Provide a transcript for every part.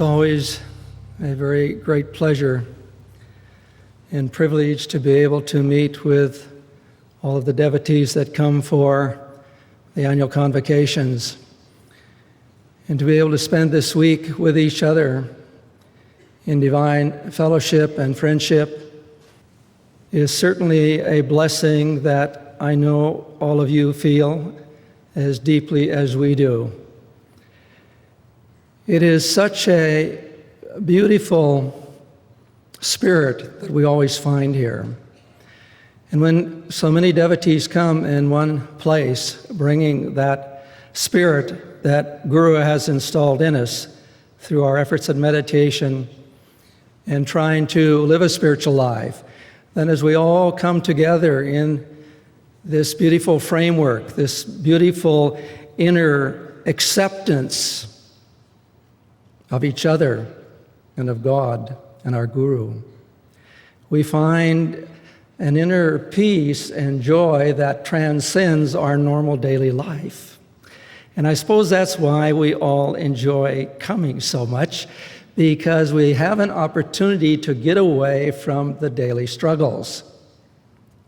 always a very great pleasure and privilege to be able to meet with all of the devotees that come for the annual convocations and to be able to spend this week with each other in divine fellowship and friendship is certainly a blessing that I know all of you feel as deeply as we do. It is such a beautiful spirit that we always find here. And when so many devotees come in one place, bringing that spirit that Guru has installed in us through our efforts at meditation and trying to live a spiritual life, then as we all come together in this beautiful framework, this beautiful inner acceptance of each other and of God and our Guru, we find an inner peace and joy that transcends our normal daily life. And I suppose that's why we all enjoy coming so much, because we have an opportunity to get away from the daily struggles.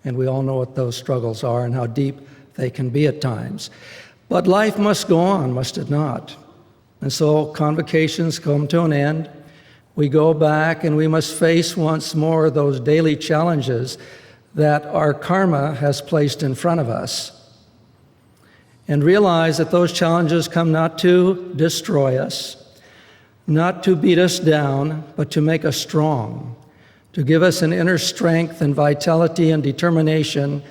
And we all know what those struggles are and how deep they can be at times. But life must go on, must it not? And so convocations come to an end. We go back and we must face once more those daily challenges that our karma has placed in front of us. And realize that those challenges come not to destroy us, not to beat us down, but to make us strong, to give us an inner strength and vitality and determination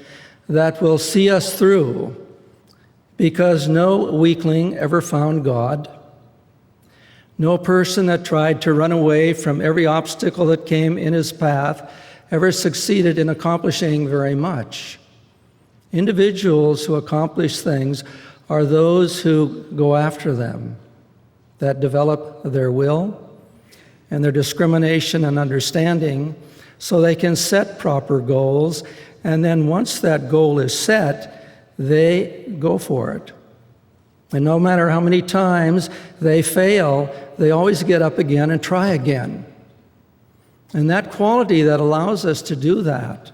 that will see us through, because no weakling ever found God. No person that tried to run away from every obstacle that came in his path ever succeeded in accomplishing very much. Individuals who accomplish things are those who go after them, that develop their will and their discrimination and understanding so they can set proper goals, and then once that goal is set, they go for it. And no matter how many times they fail, they always get up again and try again. And that quality that allows us to do that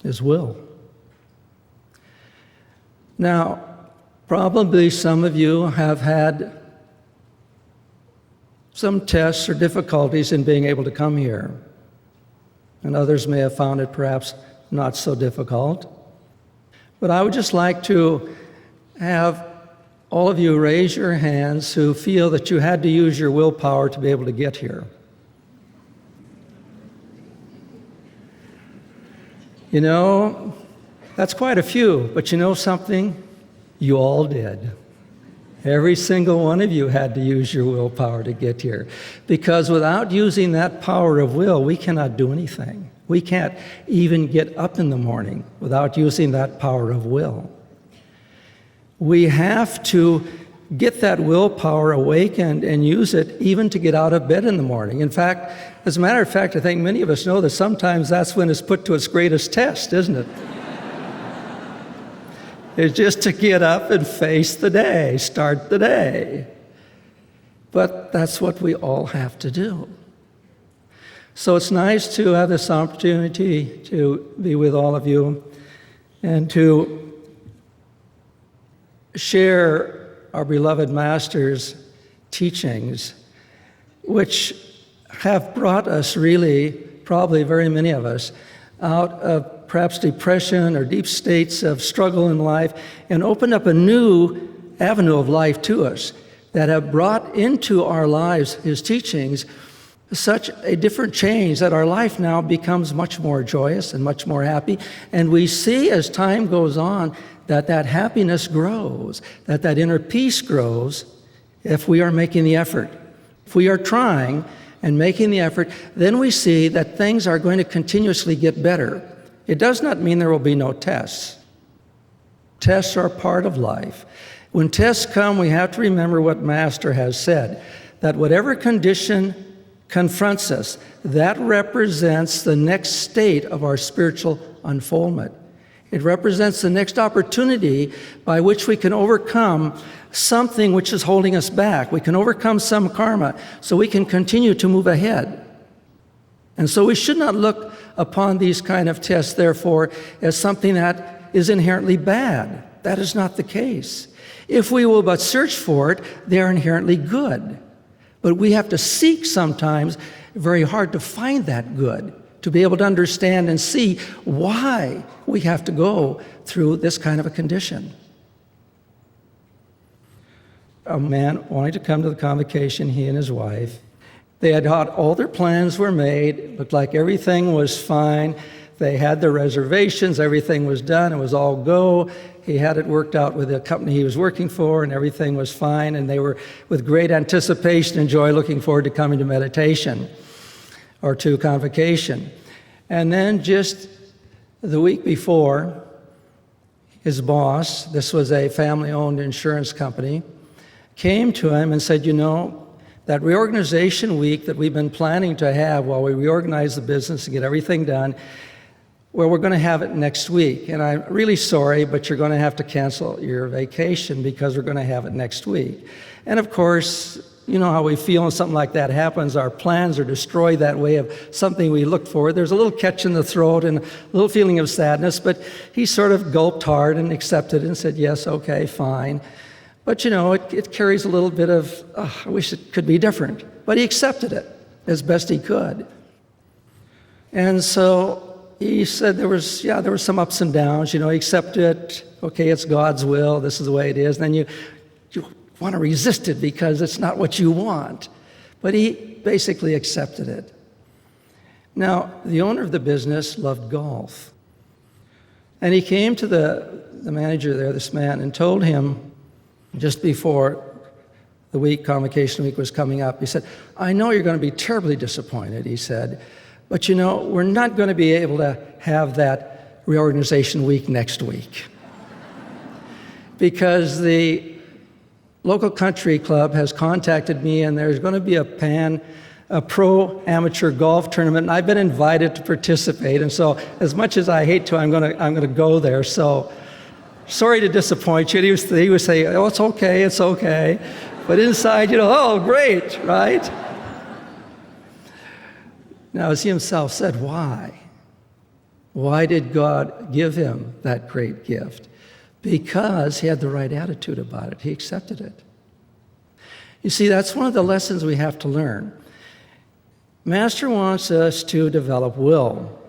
is will. Now, probably some of you have had some tests or difficulties in being able to come here. And others may have found it perhaps not so difficult. But I would just like to have all of you raise your hands who feel that you had to use your willpower to be able to get here. You know, that's quite a few, but you know something? You all did. Every single one of you had to use your willpower to get here. Because without using that power of will, we cannot do anything. We can't even get up in the morning without using that power of will. We have to get that willpower awakened and use it even to get out of bed in the morning. In fact, as a matter of fact, I think many of us know that sometimes that's when it's put to its greatest test, isn't it? It's just to get up and face the day, start the day. But that's what we all have to do. So it's nice to have this opportunity to be with all of you and to share our beloved Master's teachings, which have brought us really, probably very many of us, out of perhaps depression or deep states of struggle in life and opened up a new avenue of life to us that have brought into our lives his teachings such a different change that our life now becomes much more joyous and much more happy. And we see as time goes on that that happiness grows, that that inner peace grows if we are making the effort. If we are trying and making the effort, then we see that things are going to continuously get better. It does not mean there will be no tests. Tests are part of life. When tests come, we have to remember what Master has said, that whatever condition confronts us, that represents the next state of our spiritual unfoldment. It represents the next opportunity by which we can overcome something which is holding us back. We can overcome some karma so we can continue to move ahead. And so we should not look upon these kind of tests, therefore, as something that is inherently bad. That is not the case. If we will but search for it, they are inherently good. But we have to seek sometimes very hard to find that good, to be able to understand and see why we have to go through this kind of a condition. A man wanted to come to the convocation, he and his wife. They had all their plans were made. It looked like everything was fine. They had their reservations, everything was done, it was all go. He had it worked out with the company he was working for, and everything was fine, and they were with great anticipation and joy looking forward to coming to meditation or to convocation. And then just the week before, his boss, this was a family-owned insurance company, came to him and said, that reorganization week that we've been planning to have while we reorganize the business and get everything done, well, we're going to have it next week. And I'm really sorry, but you're going to have to cancel your vacation because we're going to have it next week. And of course, you know how we feel when something like that happens. Our plans are destroyed that way of something we looked for. There's a little catch in the throat and a little feeling of sadness, but he sort of gulped hard and accepted it and said, yes, okay, fine. But it carries a little bit of, I wish it could be different. But he accepted it as best he could. And so he said there was some ups and downs. He accepted it. Okay, it's God's will. This is the way it is. And then you want to resist it because it's not what you want. But he basically accepted it. Now, the owner of the business loved golf. And he came to the manager there, this man, and told him just before the convocation week was coming up, he said, I know you're going to be terribly disappointed, he said, but we're not going to be able to have that reorganization week next week. Because the local country club has contacted me and there's going to be a pro amateur golf tournament, and I've been invited to participate. And so as much as I hate to, I'm going to go there. So sorry to disappoint you. He would say, oh, it's okay. But inside, oh, great, right? Now, as he himself said, why? Why did God give him that great gift? Because he had the right attitude about it. He accepted it. You see, that's one of the lessons we have to learn. Master wants us to develop will.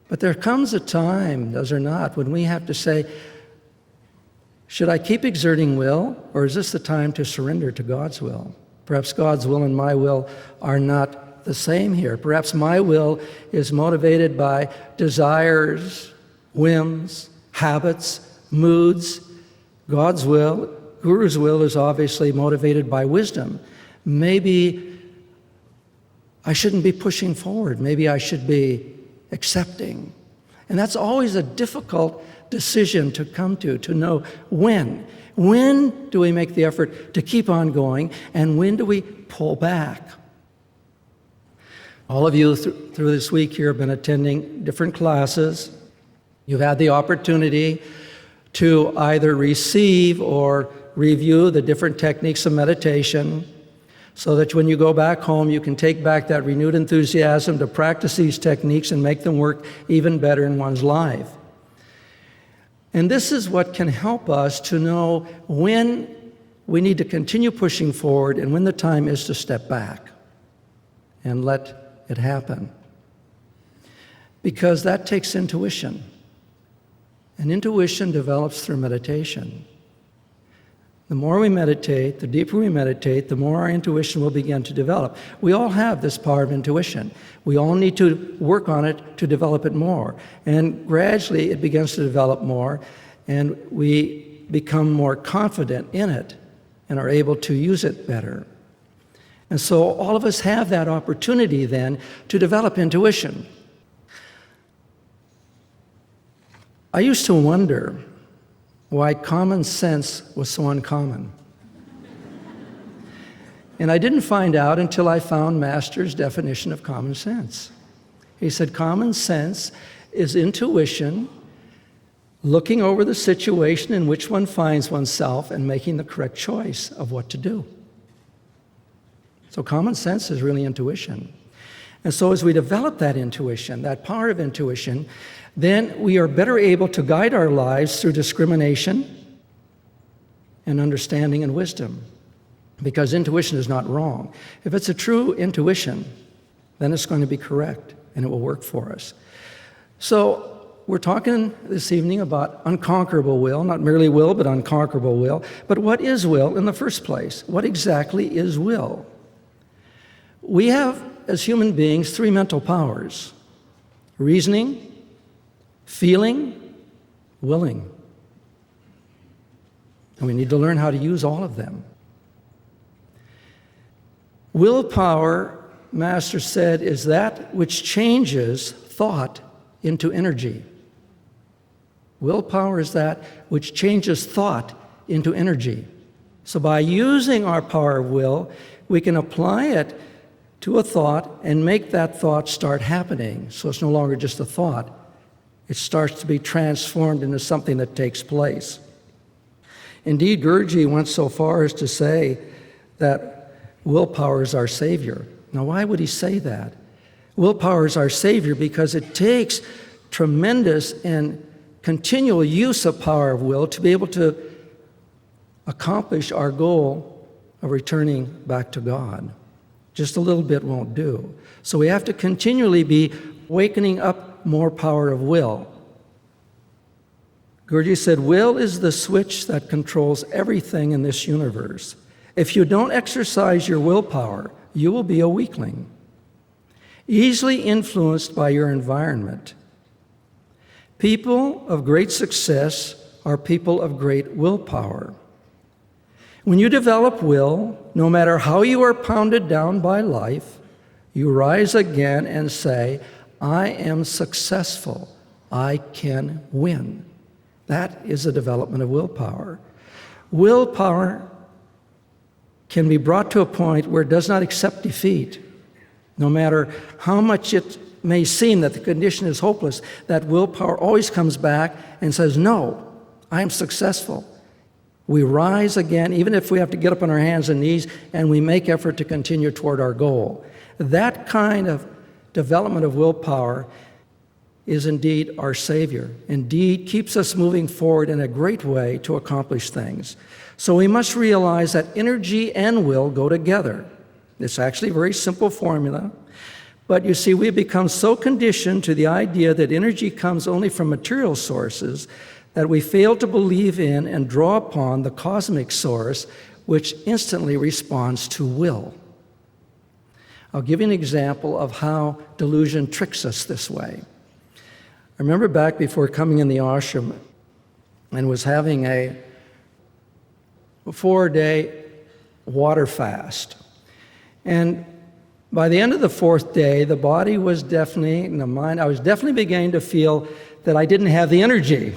But there comes a time, does there not, when we have to say, should I keep exerting will, or is this the time to surrender to God's will? Perhaps God's will and my will are not the same here. Perhaps my will is motivated by desires, whims, habits, moods. God's will, Guru's will, is obviously motivated by wisdom. Maybe I shouldn't be pushing forward. Maybe I should be accepting. And that's always a difficult decision to come to know when. When do we make the effort to keep on going, and when do we pull back? All of you through this week here have been attending different classes. You've had the opportunity to either receive or review the different techniques of meditation, so that when you go back home, you can take back that renewed enthusiasm to practice these techniques and make them work even better in one's life. And this is what can help us to know when we need to continue pushing forward and when the time is to step back and let it happen. Because that takes intuition. And intuition develops through meditation. The more we meditate, the deeper we meditate, the more our intuition will begin to develop. We all have this power of intuition. We all need to work on it to develop it more. And gradually it begins to develop more, and we become more confident in it and are able to use it better. And so all of us have that opportunity then to develop intuition. I used to wonder why common sense was so uncommon. And I didn't find out until I found Master's definition of common sense. He said common sense is intuition, looking over the situation in which one finds oneself and making the correct choice of what to do. So common sense is really intuition. And so as we develop that intuition, that power of intuition, then we are better able to guide our lives through discrimination and understanding and wisdom. Because intuition is not wrong. If it's a true intuition, then it's going to be correct and it will work for us. So we're talking this evening about unconquerable will, not merely will, but unconquerable will. But what is will in the first place? What exactly is will? We have, as human beings, three mental powers: reasoning, feeling, willing. And we need to learn how to use all of them. Willpower, Master said, is that which changes thought into energy. Willpower is that which changes thought into energy. So by using our power of will, we can apply it to a thought and make that thought start happening. So it's no longer just a thought. It starts to be transformed into something that takes place. Indeed, Gurdjieff went so far as to say that willpower is our savior. Now, why would he say that? Willpower is our savior because it takes tremendous and continual use of power of will to be able to accomplish our goal of returning back to God. Just a little bit won't do. So we have to continually be wakening up more power of will. Gurdjieff said, will is the switch that controls everything in this universe. If you don't exercise your willpower, you will be a weakling, easily influenced by your environment. People of great success are people of great willpower. When you develop will, no matter how you are pounded down by life, you rise again and say, I am successful. I can win. That is the development of willpower. Willpower can be brought to a point where it does not accept defeat. No matter how much it may seem that the condition is hopeless, that willpower always comes back and says, no, I am successful. We rise again, even if we have to get up on our hands and knees, and we make effort to continue toward our goal. That kind of development of willpower is indeed our Savior, indeed keeps us moving forward in a great way to accomplish things. So we must realize that energy and will go together. It's actually a very simple formula. But you see, we've become so conditioned to the idea that energy comes only from material sources that we fail to believe in and draw upon the cosmic source, which instantly responds to will. I'll give you an example of how delusion tricks us this way. I remember back before coming in the ashram and was having a 4-day water fast. And by the end of the 4th day, the body was definitely, and the mind, I was definitely beginning to feel that I didn't have the energy.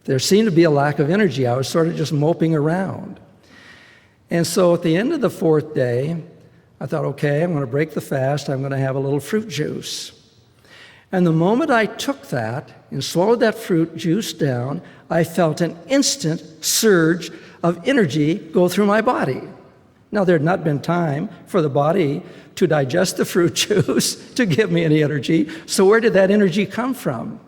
There seemed to be a lack of energy. I was sort of just moping around. And so at the end of the 4th day, I thought, okay, I'm going to break the fast. I'm going to have a little fruit juice. And the moment I took that and swallowed that fruit juice down, I felt an instant surge of energy go through my body. Now, there had not been time for the body to digest the fruit juice to give me any energy. So where did that energy come from?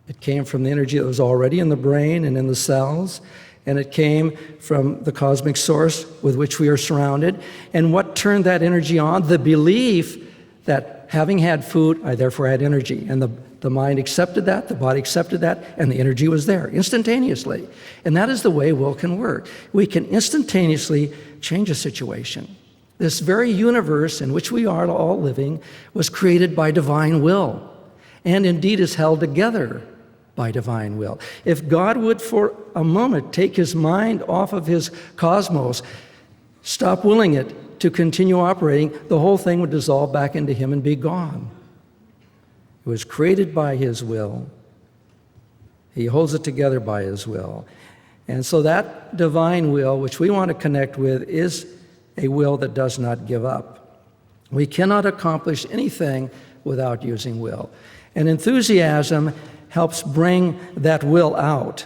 It came from the energy that was already in the brain and in the cells, and it came from the cosmic source with which we are surrounded. And what turned that energy on? The belief that having had food, I therefore had energy. And the mind accepted that, the body accepted that, and the energy was there instantaneously. And that is the way will can work. We can instantaneously change a situation. This very universe in which we are all living was created by divine will, and indeed is held together by divine will. If God would for a moment take his mind off of his cosmos, stop willing it to continue operating, the whole thing would dissolve back into him and be gone. It was created by his will. He holds it together by his will. And so that divine will, which we want to connect with, is a will that does not give up. We cannot accomplish anything without using will. And enthusiasm helps bring that will out.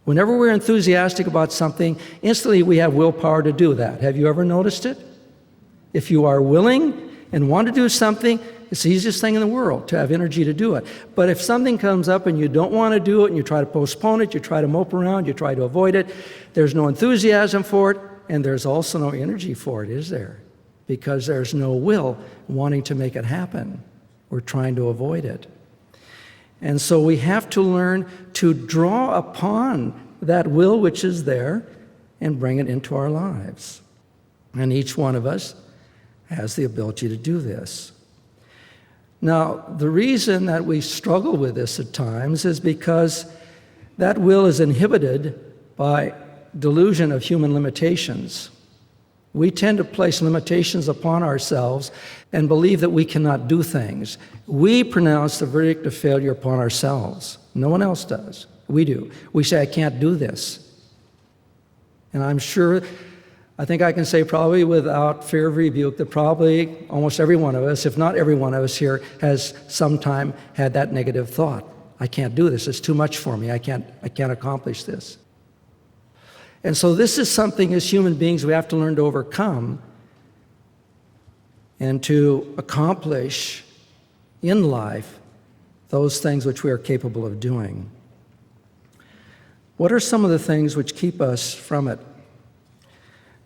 Whenever we're enthusiastic about something, instantly we have willpower to do that. Have you ever noticed it? If you are willing and want to do something, it's the easiest thing in the world to have energy to do it. But if something comes up and you don't want to do it and you try to postpone it, you try to mope around, you try to avoid it, there's no enthusiasm for it, and there's also no energy for it, is there? Because there's no will wanting to make it happen. We're trying to avoid it. And so we have to learn to draw upon that will which is there and bring it into our lives. And each one of us has the ability to do this. Now, the reason that we struggle with this at times is because that will is inhibited by delusion of human limitations. We tend to place limitations upon ourselves and believe that we cannot do things. We pronounce the verdict of failure upon ourselves. No one else does. We do. We say, I can't do this. And I'm sure, I think I can say probably without fear of rebuke that probably almost every one of us, if not every one of us here, has sometime had that negative thought. I can't do this. It's too much for me. I can't accomplish this. And so this is something as human beings we have to learn to overcome and to accomplish in life those things which we are capable of doing. What are some of the things which keep us from it?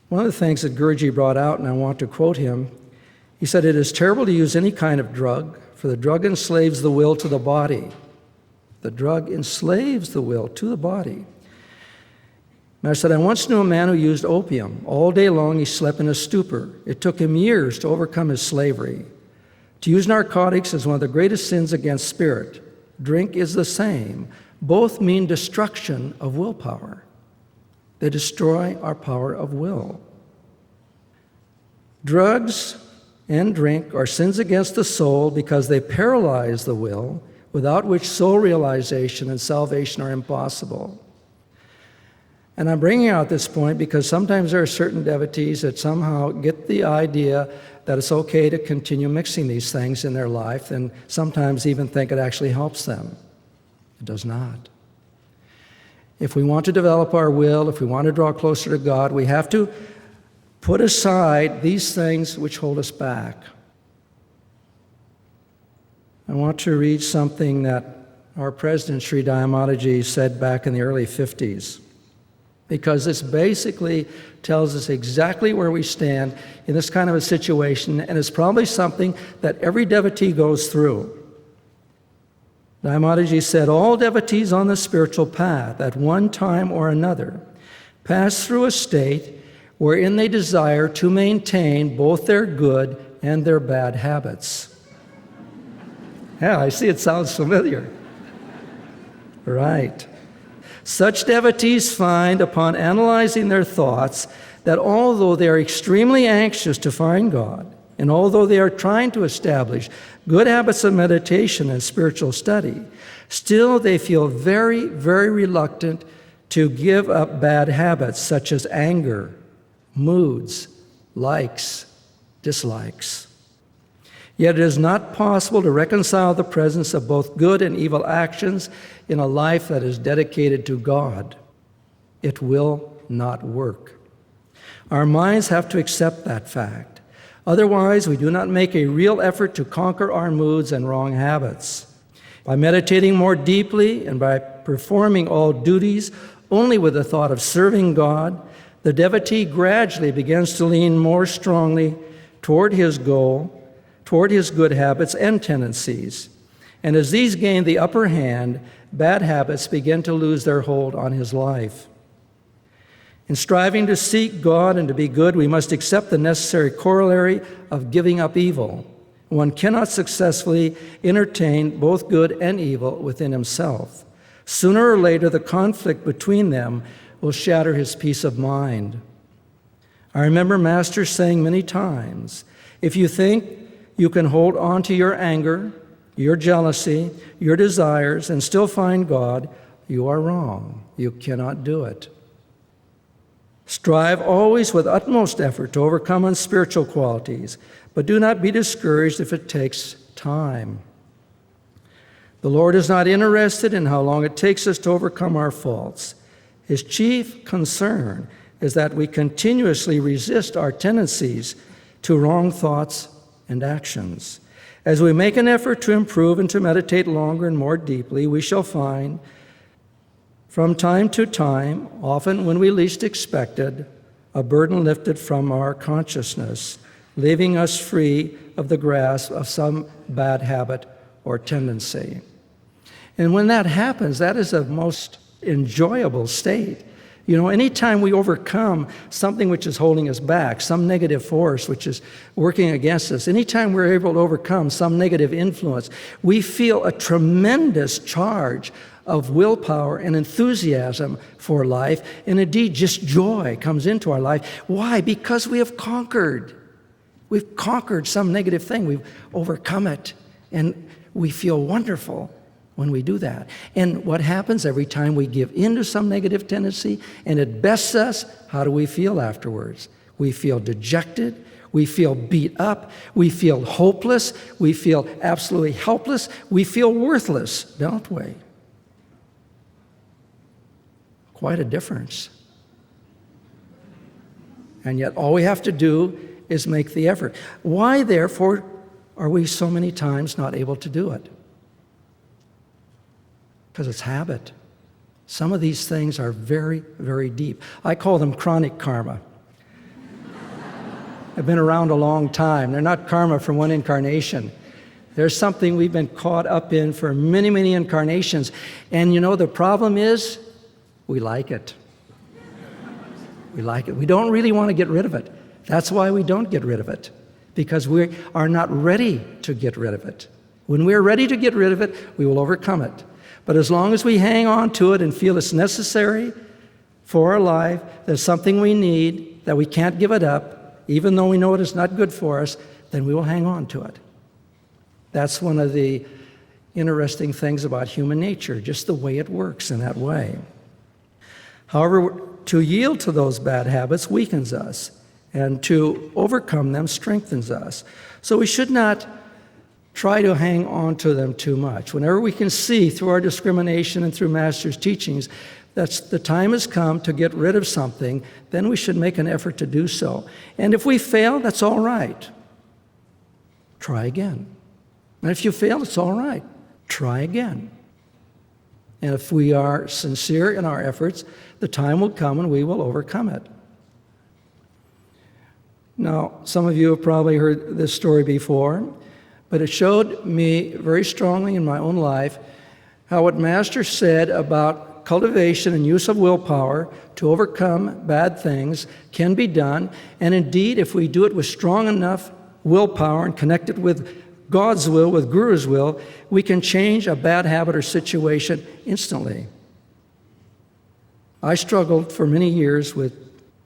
One of the things that Gurdjieff brought out, and I want to quote him, he said, "It is terrible to use any kind of drug, for the drug enslaves the will to the body." The drug enslaves the will to the body. And I said, I once knew a man who used opium. All day long he slept in a stupor. It took him years to overcome his slavery. To use narcotics is one of the greatest sins against spirit. Drink is the same. Both mean destruction of willpower. They destroy our power of will. Drugs and drink are sins against the soul because they paralyze the will, without which soul realization and salvation are impossible. And I'm bringing out this point because sometimes there are certain devotees that somehow get the idea that it's okay to continue mixing these things in their life, and sometimes even think it actually helps them. It does not. If we want to develop our will, if we want to draw closer to God, we have to put aside these things which hold us back. I want to read something that our president, Sri Dayamataji, said back in the early 50s. Because this basically tells us exactly where we stand in this kind of a situation, and it's probably something that every devotee goes through. Dayamataji said, all devotees on the spiritual path at one time or another pass through a state wherein they desire to maintain both their good and their bad habits. Yeah, I see it sounds familiar. Right. Such devotees find, upon analyzing their thoughts, that although they are extremely anxious to find God, and although they are trying to establish good habits of meditation and spiritual study, still they feel very, very reluctant to give up bad habits such as anger, moods, likes, dislikes. Yet it is not possible to reconcile the presence of both good and evil actions in a life that is dedicated to God. It will not work. Our minds have to accept that fact. Otherwise, we do not make a real effort to conquer our moods and wrong habits. By meditating more deeply and by performing all duties only with the thought of serving God, the devotee gradually begins to lean more strongly toward his goal, toward his good habits and tendencies. And as these gain the upper hand, bad habits begin to lose their hold on his life. In striving to seek God and to be good, we must accept the necessary corollary of giving up evil. One cannot successfully entertain both good and evil within himself. Sooner or later, the conflict between them will shatter his peace of mind. I remember Master saying many times, if you think you can hold on to your anger, your jealousy, your desires, and still find God, you are wrong. You cannot do it. Strive always with utmost effort to overcome unspiritual qualities, but do not be discouraged if it takes time. The Lord is not interested in how long it takes us to overcome our faults. His chief concern is that we continuously resist our tendencies to wrong thoughts and actions. As we make an effort to improve and to meditate longer and more deeply, we shall find from time to time, often when we least expected, a burden lifted from our consciousness, leaving us free of the grasp of some bad habit or tendency. And when that happens, that is a most enjoyable state. You know, anytime we overcome something which is holding us back, some negative force which is working against us, anytime we're able to overcome some negative influence, we feel a tremendous charge of willpower and enthusiasm for life, and indeed just joy comes into our life. Why? Because we have conquered. We've conquered some negative thing. We've overcome it, and we feel wonderful when we do that. And what happens every time we give in to some negative tendency and it bests us, how do we feel afterwards? We feel dejected. We feel beat up. We feel hopeless. We feel absolutely helpless. We feel worthless, don't we? Quite a difference. And yet all we have to do is make the effort. Why, therefore, are we so many times not able to do it? Because it's habit. Some of these things are very, very deep. I call them chronic karma. I've been around a long time. They're not karma from one incarnation. There's something we've been caught up in for many, many incarnations. And you know, the problem is, we like it. We like it. We don't really want to get rid of it. That's why we don't get rid of it, because we are not ready to get rid of it. When we're ready to get rid of it, we will overcome it. But as long as we hang on to it and feel it's necessary for our life, there's something we need, that we can't give it up, even though we know it is not good for us, then we will hang on to it. That's one of the interesting things about human nature, just the way it works in that way. However, to yield to those bad habits weakens us, and to overcome them strengthens us. So we should not try to hang on to them too much. Whenever we can see through our discrimination and through Master's teachings that the time has come to get rid of something, then we should make an effort to do so. And if we fail, that's all right. Try again. And if you fail, it's all right. Try again. And if we are sincere in our efforts, the time will come and we will overcome it. Now, some of you have probably heard this story before, but it showed me very strongly in my own life how what Master said about cultivation and use of willpower to overcome bad things can be done. And indeed, if we do it with strong enough willpower and connect it with God's will, with Guru's will, we can change a bad habit or situation instantly. I struggled for many years with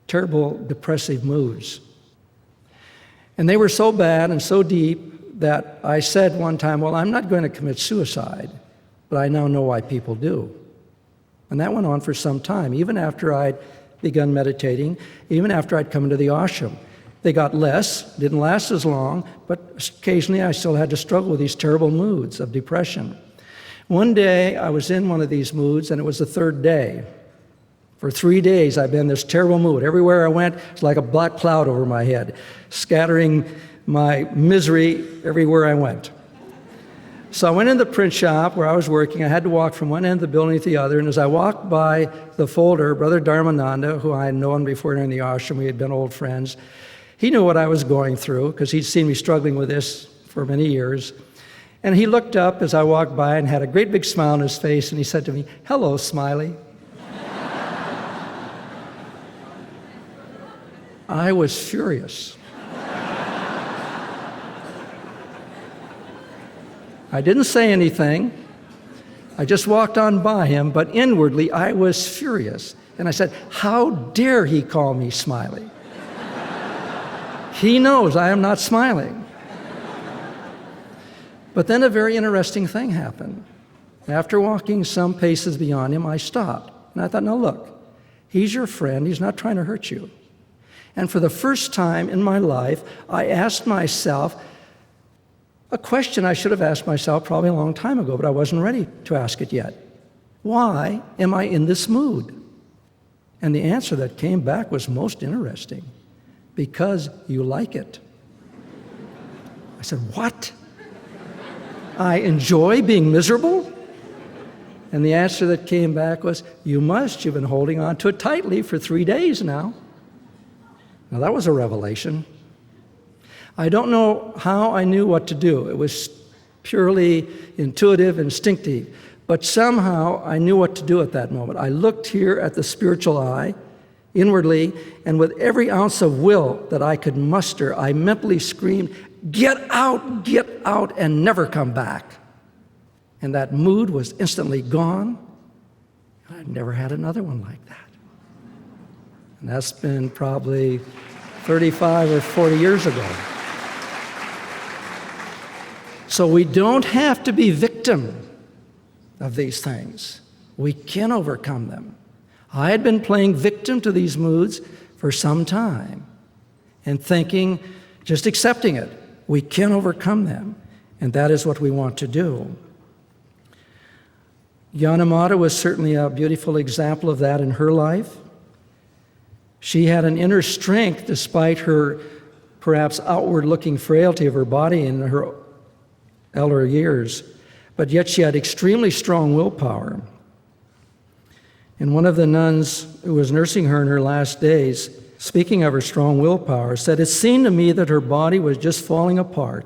terrible depressive moods. And they were so bad and so deep that I said one time, well, I'm not going to commit suicide, but I now know why people do. And that went on for some time, even after I'd begun meditating, even after I'd come into the ashram. They got less, didn't last as long, but occasionally I still had to struggle with these terrible moods of depression. One day I was in one of these moods, and it was the third day. For 3 days I've been in this terrible mood. Everywhere I went, it's like a black cloud over my head, scattering my misery everywhere I went. So I went in the print shop where I was working. I had to walk from one end of the building to the other, and as I walked by the folder, Brother Dharmananda, who I had known before in the ashram, we had been old friends, he knew what I was going through because he'd seen me struggling with this for many years. And he looked up as I walked by and had a great big smile on his face, and he said to me, "Hello, Smiley." I was furious. I didn't say anything. I just walked on by him, but inwardly I was furious. And I said, how dare he call me Smiley? He knows I am not smiling. But then a very interesting thing happened. After walking some paces beyond him, I stopped. And I thought, now look, he's your friend. He's not trying to hurt you. And for the first time in my life, I asked myself a question I should have asked myself probably a long time ago, but I wasn't ready to ask it yet. Why am I in this mood? And the answer that came back was most interesting. Because you like it. I said, what? I enjoy being miserable? And the answer that came back was, you must. You've been holding on to it tightly for 3 days now. Now that was a revelation. I don't know how I knew what to do. It was purely intuitive, instinctive. But somehow I knew what to do at that moment. I looked here at the spiritual eye, inwardly, and with every ounce of will that I could muster, I mentally screamed, get out, and never come back. And that mood was instantly gone. I'd never had another one like that. And that's been probably 35 or 40 years ago. So we don't have to be victim of these things. We can overcome them. I had been playing victim to these moods for some time and thinking, just accepting it. We can overcome them, and that is what we want to do. Janamata was certainly a beautiful example of that in her life. She had an inner strength despite her perhaps outward-looking frailty of her body in her elder years, but yet she had extremely strong willpower. And one of the nuns who was nursing her in her last days, speaking of her strong willpower, said, it seemed to me that her body was just falling apart.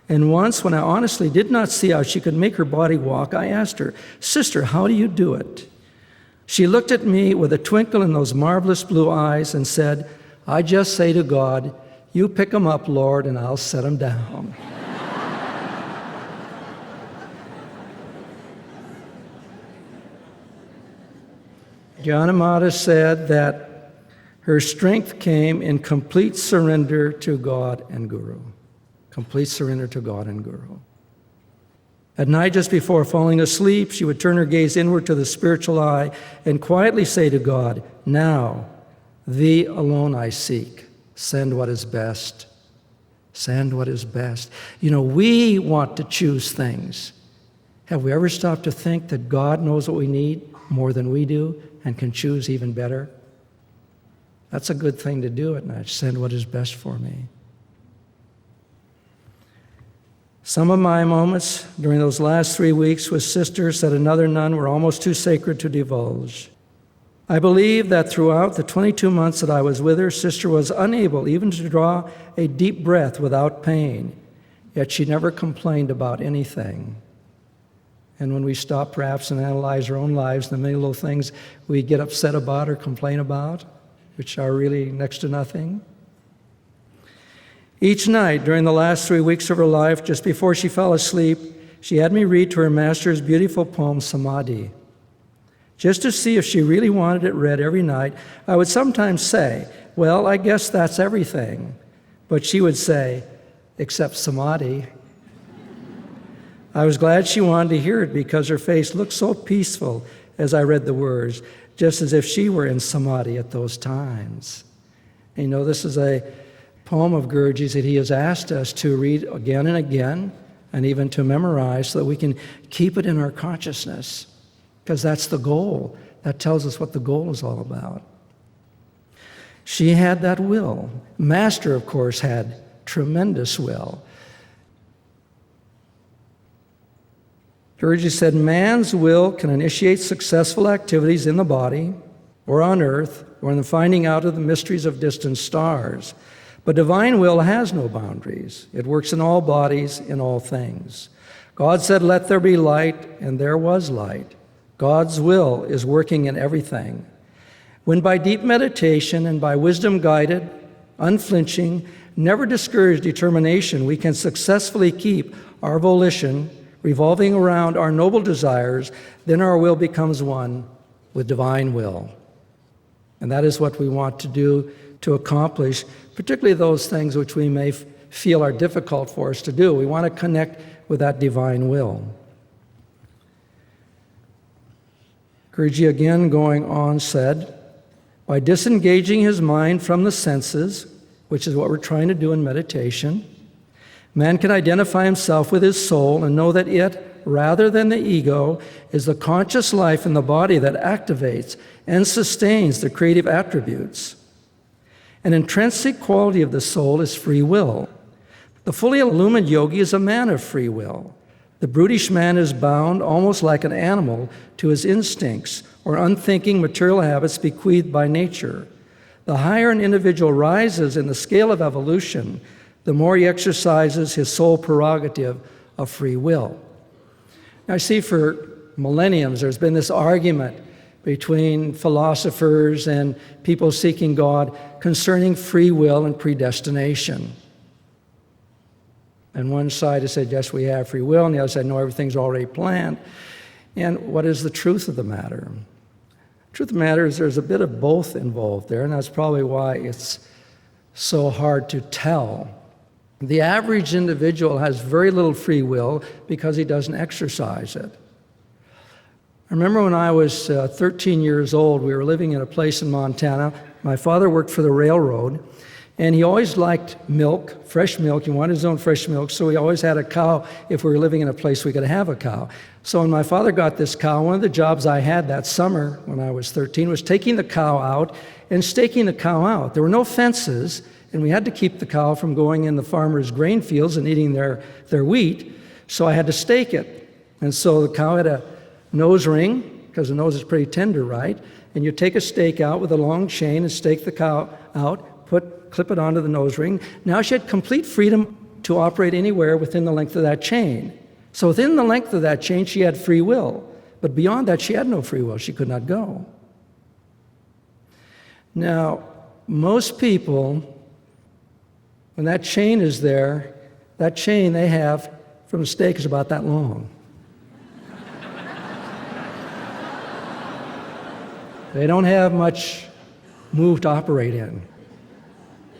And once, when I honestly did not see how she could make her body walk, I asked her, Sister, how do you do it? She looked at me with a twinkle in those marvelous blue eyes and said, I just say to God, you pick them up, Lord, and I'll set them down. Janamata said that her strength came in complete surrender to God and Guru. Complete surrender to God and Guru. At night, just before falling asleep, she would turn her gaze inward to the spiritual eye and quietly say to God, now, Thee alone I seek. Send what is best. Send what is best. You know, we want to choose things. Have we ever stopped to think that God knows what we need more than we do and can choose even better? That's a good thing to do at night. Send what is best for me. Some of my moments during those last 3 weeks with Sister, said another nun, were almost too sacred to divulge. I believe that throughout the 22 months that I was with her, Sister was unable even to draw a deep breath without pain, yet she never complained about anything. And when we stop perhaps and analyze our own lives, the many little things we get upset about or complain about, which are really next to nothing. Each night during the last 3 weeks of her life, just before she fell asleep, she had me read to her master's beautiful poem, Samadhi. Just to see if she really wanted it read every night, I would sometimes say, well, I guess that's everything. But she would say, except Samadhi. I was glad she wanted to hear it because her face looked so peaceful as I read the words, just as if she were in Samadhi at those times. And you know, this is a poem of Guruji's that he has asked us to read again and again, and even to memorize so that we can keep it in our consciousness, because that's the goal. That tells us what the goal is all about. She had that will. Master, of course, had tremendous will. Guruji said, man's will can initiate successful activities in the body, or on earth, or in the finding out of the mysteries of distant stars. But divine will has no boundaries. It works in all bodies, in all things. God said, let there be light, and there was light. God's will is working in everything. When by deep meditation and by wisdom guided, unflinching, never discouraged determination, we can successfully keep our volition revolving around our noble desires, then our will becomes one with divine will. And that is what we want to do to accomplish, particularly those things which we may feel are difficult for us to do. We want to connect with that divine will. Guruji again going on said, By disengaging his mind from the senses, which is what we're trying to do in meditation, man can identify himself with his soul and know that it, rather than the ego, is the conscious life in the body that activates and sustains the creative attributes. An intrinsic quality of the soul is free will. The fully illumined yogi is a man of free will. The brutish man is bound, almost like an animal, to his instincts or unthinking material habits bequeathed by nature. The higher an individual rises in the scale of evolution, the more he exercises his sole prerogative of free will. Now, I see for millenniums there's been this argument between philosophers and people seeking God concerning free will and predestination. And one side has said, yes, we have free will, and the other side, no, everything's already planned. And what is the truth of the matter? The truth of the matter is there's a bit of both involved there, and that's probably why it's so hard to tell. The average individual has very little free will because he doesn't exercise it. I remember when I was 13 years old, we were living in a place in Montana. My father worked for the railroad, and he always liked milk, fresh milk. He wanted his own fresh milk, so he always had a cow. If we were living in a place we could have a cow. So when my father got this cow, one of the jobs I had that summer when I was 13 was taking the cow out and staking the cow out. There were no fences, and we had to keep the cow from going in the farmers' grain fields and eating their wheat, so I had to stake it. And so the cow had a nose ring, because the nose is pretty tender, right? And you take a stake out with a long chain and stake the cow out, clip it onto the nose ring. Now she had complete freedom to operate anywhere within the length of that chain. So within the length of that chain, she had free will. But beyond that, she had no free will. She could not go. Now, most people, when that chain is there, that chain they have from the stake is about that long. They don't have much move to operate in.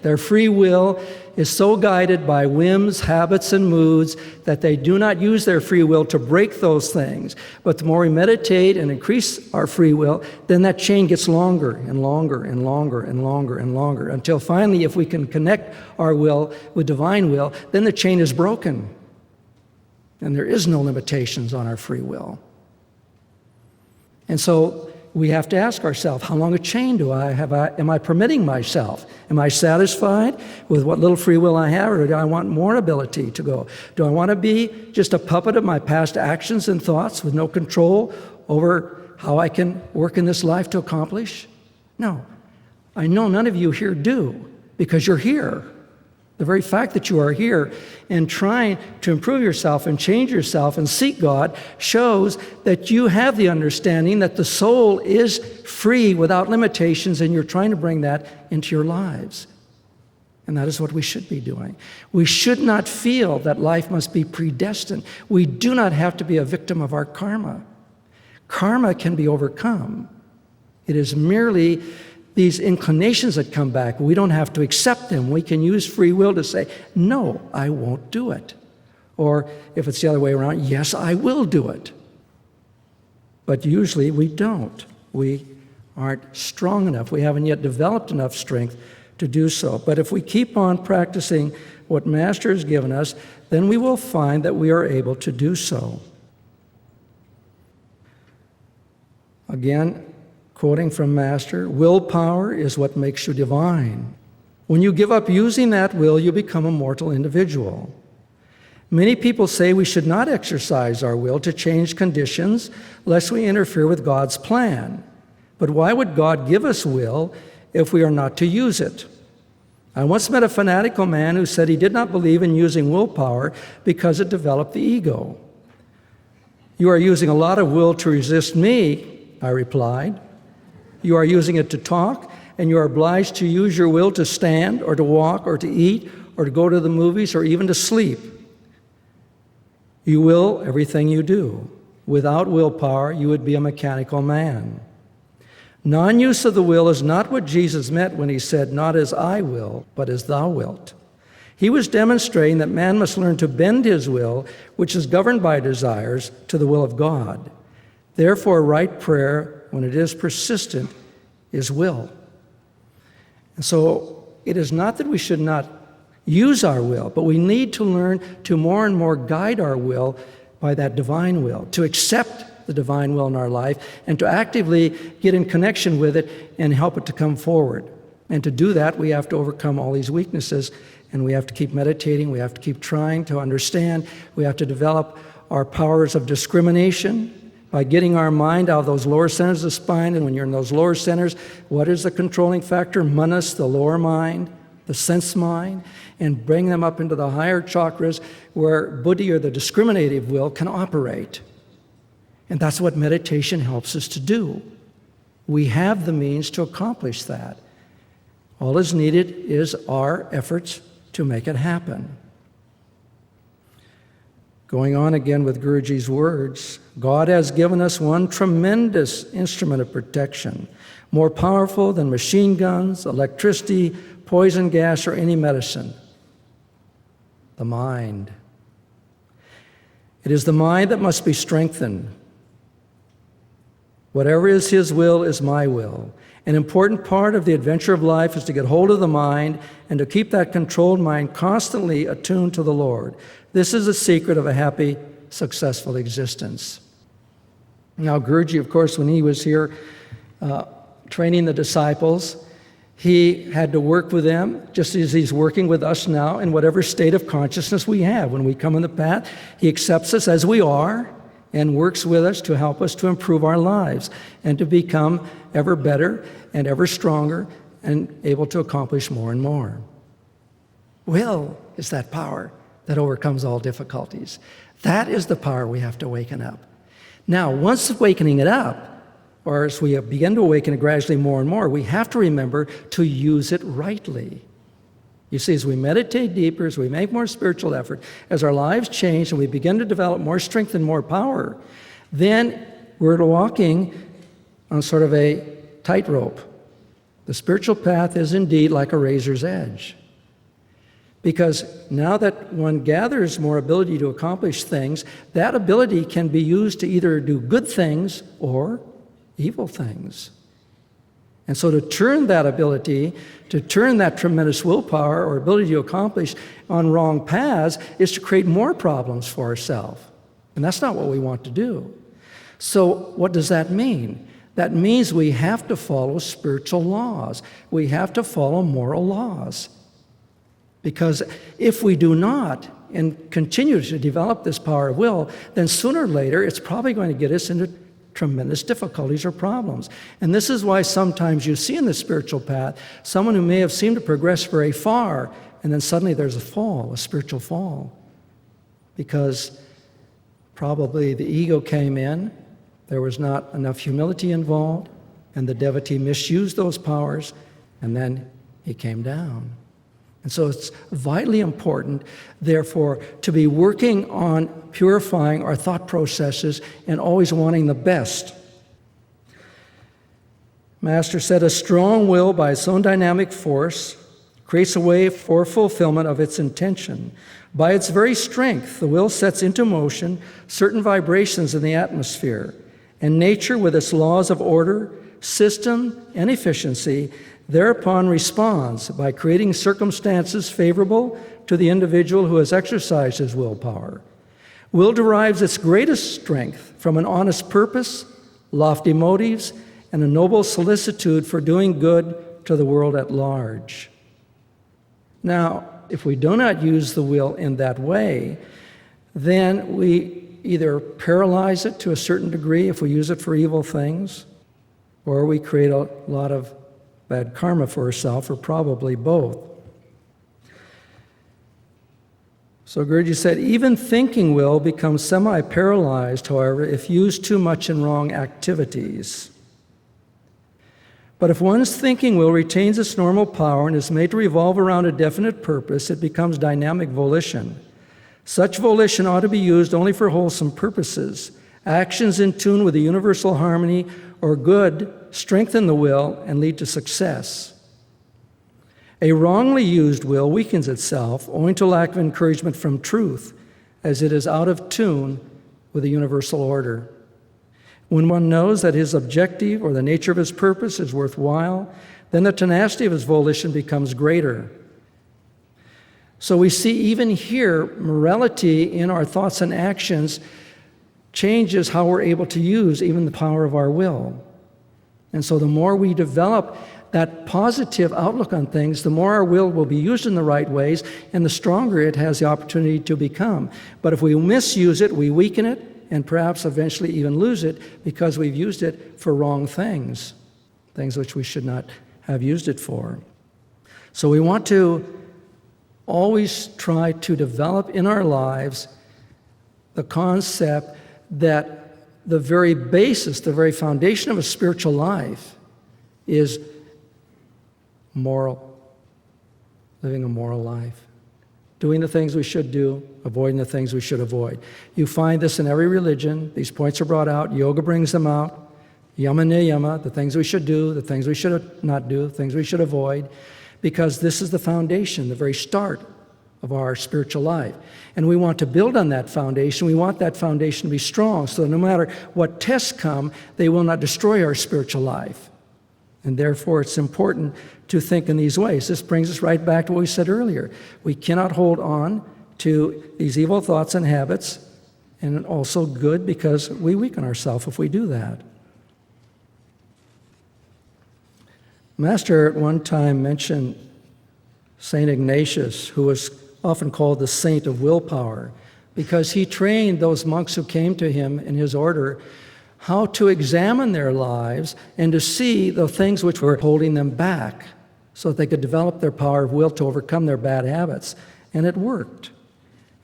Their free will is so guided by whims, habits, and moods that they do not use their free will to break those things. But the more we meditate and increase our free will, then that chain gets longer and longer and longer and longer and longer, until finally, if we can connect our will with divine will, then the chain is broken. And there is no limitations on our free will. And so we have to ask ourselves, how long a chain do I have? Am I permitting myself? Am I satisfied with what little free will I have, or do I want more ability to go? Do I want to be just a puppet of my past actions and thoughts with no control over how I can work in this life to accomplish? No. I know none of you here do, because you're here. The very fact that you are here and trying to improve yourself and change yourself and seek God shows that you have the understanding that the soul is free without limitations, and you're trying to bring that into your lives. And that is what we should be doing. We should not feel that life must be predestined. We do not have to be a victim of our karma. Karma can be overcome. It is merely these inclinations that come back. We don't have to accept them. We can use free will to say, no, I won't do it. Or if it's the other way around, yes, I will do it. But usually we don't. We aren't strong enough. We haven't yet developed enough strength to do so. But if we keep on practicing what Master has given us, then we will find that we are able to do so. Again, quoting from Master, willpower is what makes you divine. When you give up using that will, you become a mortal individual. Many people say we should not exercise our will to change conditions lest we interfere with God's plan. But why would God give us will if we are not to use it? I once met a fanatical man who said he did not believe in using willpower because it developed the ego. You are using a lot of will to resist me, I replied. You are using it to talk, and you are obliged to use your will to stand or to walk or to eat or to go to the movies or even to sleep. You will everything you do. Without willpower, you would be a mechanical man. Non-use of the will is not what Jesus meant when he said, not as I will, but as thou wilt. He was demonstrating that man must learn to bend his will, which is governed by desires, to the will of God. Therefore, right prayer, when it is persistent, is will. And so it is not that we should not use our will, but we need to learn to more and more guide our will by that divine will, to accept the divine will in our life and to actively get in connection with it and help it to come forward. And to do that, we have to overcome all these weaknesses, and we have to keep meditating, we have to keep trying to understand, we have to develop our powers of discrimination by getting our mind out of those lower centers of the spine. And when you're in those lower centers, what is the controlling factor? Manas, the lower mind, the sense mind, and bring them up into the higher chakras where buddhi, or the discriminative will, can operate. And that's what meditation helps us to do. We have the means to accomplish that. All is needed is our efforts to make it happen. Going on again with Guruji's words, God has given us one tremendous instrument of protection, more powerful than machine guns, electricity, poison gas, or any medicine. The mind. It is the mind that must be strengthened. Whatever is His will is my will. An important part of the adventure of life is to get hold of the mind and to keep that controlled mind constantly attuned to the Lord. This is the secret of a happy, successful existence. Now, Guruji, of course, when he was here training the disciples, he had to work with them just as he's working with us now in whatever state of consciousness we have. When we come on the path, he accepts us as we are and works with us to help us to improve our lives and to become ever better and ever stronger and able to accomplish more and more. Will is that power that overcomes all difficulties. That is the power we have to waken up. Now, once wakening it up, or as we begin to awaken it gradually more and more, we have to remember to use it rightly. You see, as we meditate deeper, as we make more spiritual effort, as our lives change and we begin to develop more strength and more power, then we're walking on sort of a tightrope. The spiritual path is indeed like a razor's edge. Because now that one gathers more ability to accomplish things, that ability can be used to either do good things or evil things. And so to turn that ability, to turn that tremendous willpower or ability to accomplish on wrong paths is to create more problems for ourselves. And that's not what we want to do. So what does that mean? That means we have to follow spiritual laws. We have to follow moral laws. Because if we do not and continue to develop this power of will, then sooner or later it's probably going to get us into tremendous difficulties or problems. And this is why sometimes you see in the spiritual path someone who may have seemed to progress very far, and then suddenly there's a fall, a spiritual fall. Because probably the ego came in, there was not enough humility involved, and the devotee misused those powers, and then he came down. And so it's vitally important, therefore, to be working on purifying our thought processes and always wanting the best. Master said, a strong will by its own dynamic force creates a way for fulfillment of its intention. By its very strength, the will sets into motion certain vibrations in the atmosphere, and nature, with its laws of order, system, and efficiency, thereupon responds by creating circumstances favorable to the individual who has exercised his willpower. Will derives its greatest strength from an honest purpose, lofty motives, and a noble solicitude for doing good to the world at large. Now, if we do not use the will in that way, then we either paralyze it to a certain degree if we use it for evil things, or we create a lot of bad karma for ourselves, or probably both. So Guruji said, even thinking will become semi-paralyzed, however, if used too much in wrong activities. But if one's thinking will retains its normal power and is made to revolve around a definite purpose, it becomes dynamic volition. Such volition ought to be used only for wholesome purposes. Actions in tune with the universal harmony or good strengthen the will and lead to success. A wrongly used will weakens itself owing to lack of encouragement from truth, as it is out of tune with the universal order. When one knows that his objective or the nature of his purpose is worthwhile, then the tenacity of his volition becomes greater. So we see even here, morality in our thoughts and actions changes how we're able to use even the power of our will. And so the more we develop that positive outlook on things, the more our will be used in the right ways, and the stronger it has the opportunity to become. But if we misuse it, we weaken it, and perhaps eventually even lose it because we've used it for wrong things, things which we should not have used it for. So we want to always try to develop in our lives the concept that the very basis, the very foundation of a spiritual life is moral, living a moral life, doing the things we should do, avoiding the things we should avoid. You find this in every religion. These points are brought out. Yoga brings them out. Yama niyama, the things we should do, the things we should not do, the things we should avoid, because this is the foundation, the very start of our spiritual life. And we want to build on that foundation. We want that foundation to be strong, so that no matter what tests come, they will not destroy our spiritual life. And therefore, it's important to think in these ways. This brings us right back to what we said earlier. We cannot hold on to these evil thoughts and habits, and also good, because we weaken ourselves if we do that. Master at one time mentioned St. Ignatius, who was often called the saint of willpower, because he trained those monks who came to him in his order how to examine their lives and to see the things which were holding them back so that they could develop their power of will to overcome their bad habits. And it worked.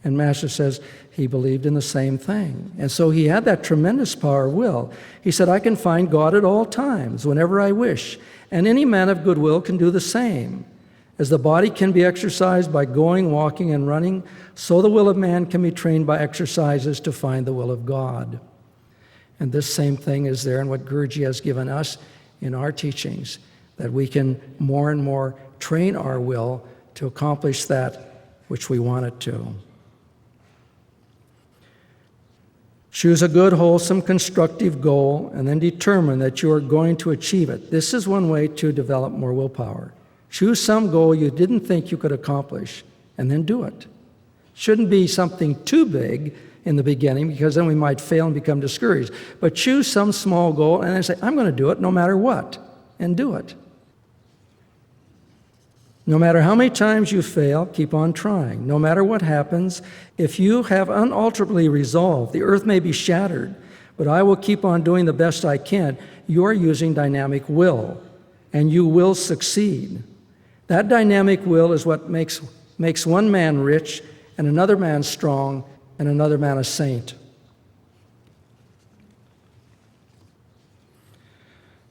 And Master says he believed in the same thing. And so he had that tremendous power of will. He said, I can find God at all times, whenever I wish, and any man of good will can do the same. As the body can be exercised by going, walking, and running, so the will of man can be trained by exercises to find the will of God. And this same thing is there in what Guruji has given us in our teachings, that we can more and more train our will to accomplish that which we want it to. Choose a good, wholesome, constructive goal, and then determine that you are going to achieve it. This is one way to develop more willpower. Choose some goal you didn't think you could accomplish, and then do it. Shouldn't be something too big in the beginning, because then we might fail and become discouraged. But choose some small goal and then say, I'm going to do it no matter what, and do it. No matter how many times you fail, keep on trying. No matter what happens, if you have unalterably resolved, the earth may be shattered, but I will keep on doing the best I can. You are using dynamic will, and you will succeed. That dynamic will is what makes one man rich, and another man strong, and another man a saint.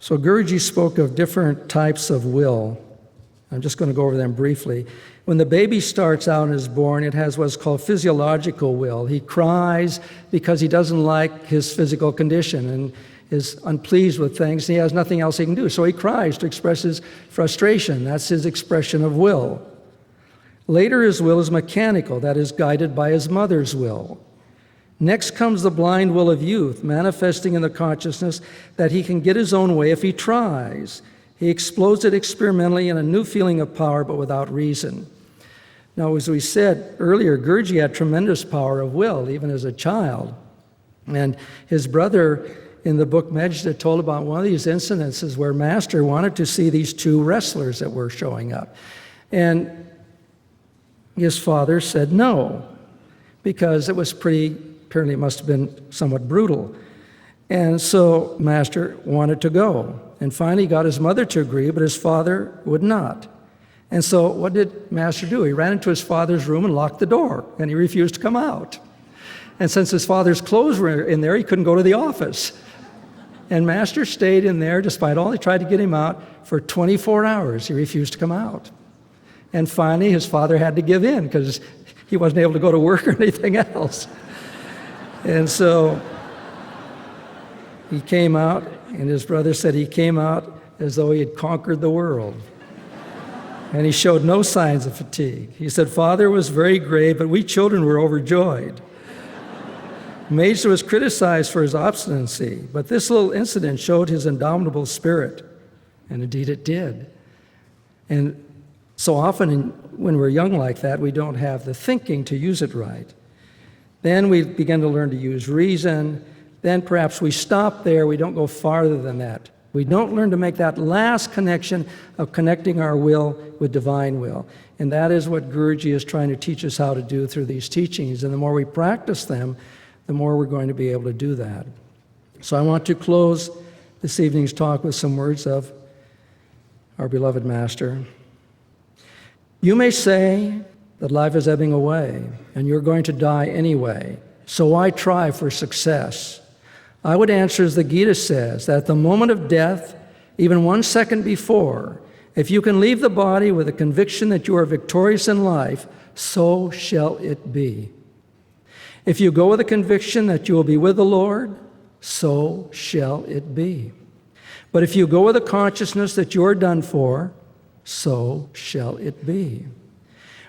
So Guruji spoke of different types of will. I'm just going to go over them briefly. When the baby starts out and is born, it has what's called physiological will. He cries because he doesn't like his physical condition and is unpleased with things. He has nothing else he can do. So he cries to express his frustration. That's his expression of will. Later, his will is mechanical, that is, guided by his mother's will. Next comes the blind will of youth, manifesting in the consciousness that he can get his own way if he tries. He explodes it experimentally in a new feeling of power, but without reason. Now, as we said earlier, Guruji had tremendous power of will, even as a child. And his brother in the book Mejda told about one of these incidences where Master wanted to see these two wrestlers that were showing up. And his father said no, because it was apparently it must have been somewhat brutal. And so Master wanted to go. And finally got his mother to agree, but his father would not. And so what did Master do? He ran into his father's room and locked the door, and he refused to come out. And since his father's clothes were in there, he couldn't go to the office. And Master stayed in there, despite all they tried to get him out, for 24 hours. He refused to come out. And finally, his father had to give in because he wasn't able to go to work or anything else. And so he came out, and his brother said he came out as though he had conquered the world. And he showed no signs of fatigue. He said, Father was very grave, but we children were overjoyed. Major was criticized for his obstinacy, but this little incident showed his indomitable spirit, and indeed it did. And so often when we're young like that, we don't have the thinking to use it right. Then we begin to learn to use reason. Then perhaps we stop there. We don't go farther than that. We don't learn to make that last connection of connecting our will with divine will. And that is what Guruji is trying to teach us how to do through these teachings. And the more we practice them, the more we're going to be able to do that. So I want to close this evening's talk with some words of our beloved Master. You may say that life is ebbing away and you're going to die anyway, so why try for success? I would answer as the Gita says, that at the moment of death, even 1 second before, if you can leave the body with a conviction that you are victorious in life, so shall it be. If you go with a conviction that you will be with the Lord, so shall it be. But if you go with a consciousness that you are done for, so shall it be.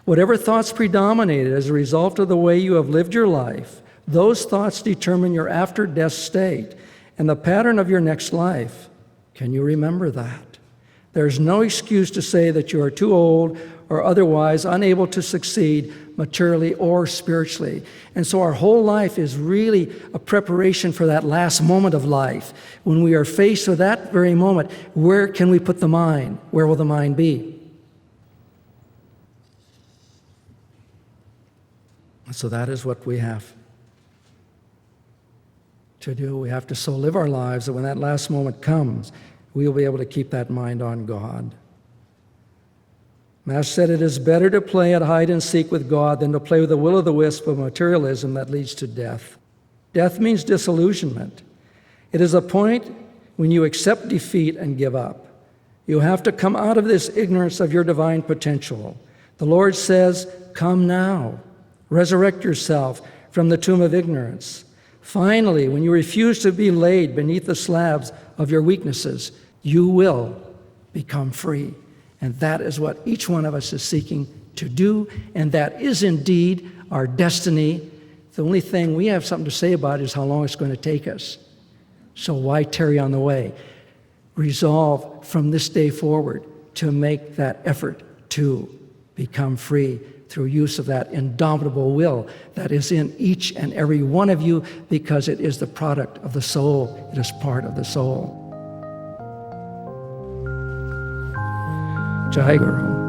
Whatever thoughts predominated as a result of the way you have lived your life, those thoughts determine your after-death state and the pattern of your next life. Can you remember that? There's no excuse to say that you are too old or otherwise unable to succeed materially or spiritually. And so our whole life is really a preparation for that last moment of life. When we are faced with that very moment, where can we put the mind? Where will the mind be? So that is what we have to do. We have to so live our lives that when that last moment comes, we will be able to keep that mind on God. Master said it is better to play at hide and seek with God than to play with the will-o'-the-wisp of materialism that leads to death. Death means disillusionment. It is a point when you accept defeat and give up. You have to come out of this ignorance of your divine potential. The Lord says, come now. Resurrect yourself from the tomb of ignorance. Finally, when you refuse to be laid beneath the slabs of your weaknesses, you will become free. And that is what each one of us is seeking to do, and that is indeed our destiny. The only thing we have something to say about is how long it's going to take us. So why tarry on the way? Resolve from this day forward to make that effort to become free through use of that indomitable will that is in each and every one of you, because it is the product of the soul. It is part of the soul. Jai Guru.